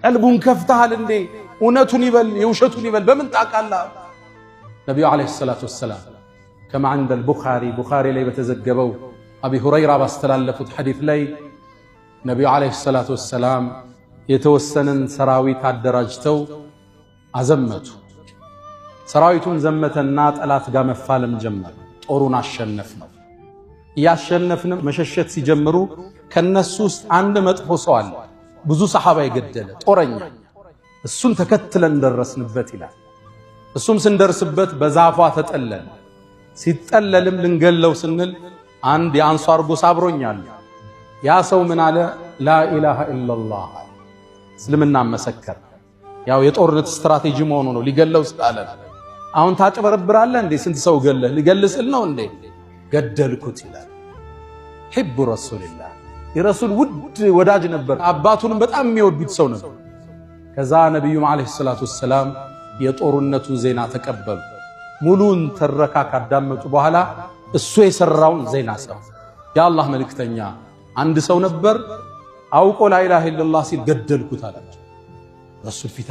ቀልቡን ከፍተሃል እንዴ? እውነቱን ይበል የውሸቱን ይበል በምን ታውቃለህ? ነብዩ አለይሂ ሰላቱ ወሰላም ከማ عند ቡኻሪ ላይ በተዘገበው አቢ ሁረይራ ባስተላለፉት ሐዲስ ላይ ነብዩ አለይሂ ሰላቱ ወሰላም የተወሰነን ሰራዊት አደራጅተው አዘመቱ። ሰራዊቱን ዘመተና ጠላት ጋር መፋለም ጀመረ። ጦሩን አሸነፍነው። ያሸነፍንም መሸሸት ሲጀምሩ ከነሱ ውስጥ አንድ መጥፎ ሰው አለ፣ ብዙ ሰሃባ የገደለ ጦረኛ። እሱን ተከትለን ደረስንበት ይላል። እሱም ስንደርስበት በዛፏ ተጠለለ። ሲጠለልም ልንገለው ስንል አንድ የአንሷር ጎሳ አብሮኛል። ያ ሰው ምን አለ? ላ ኢላሃ ኢላላህ እስልምና መሰከረ። ያው የጦርነት ስትራቴጂ መሆኑ ነው። ሊገለው ስላለ አሁን ታጭበረብራለህ እንዴ? ስንት ሰው ገለህ? ሊገልስል ነው እንዴ? ገደልኩት ይላል። ሒቡ ረሱልላህ የረሱል ውድ ወዳጅ ነበር። አባቱንም በጣም የሚወዱት ሰው ነበር። ከዛ ነብዩ አለይሂ ሰላቱ ወሰላም የጦርነቱን ዜና ተቀበሉ። ሙሉን ተረካ ካዳመጡ በኋላ እሱ የሰራውን ዜና ሰው የአላህ መልእክተኛ አንድ ሰው ነበር አውቆ ላ ኢላሃ ኢላላህ ሲል ገደልኩት አላቸው። ረሱል ፊት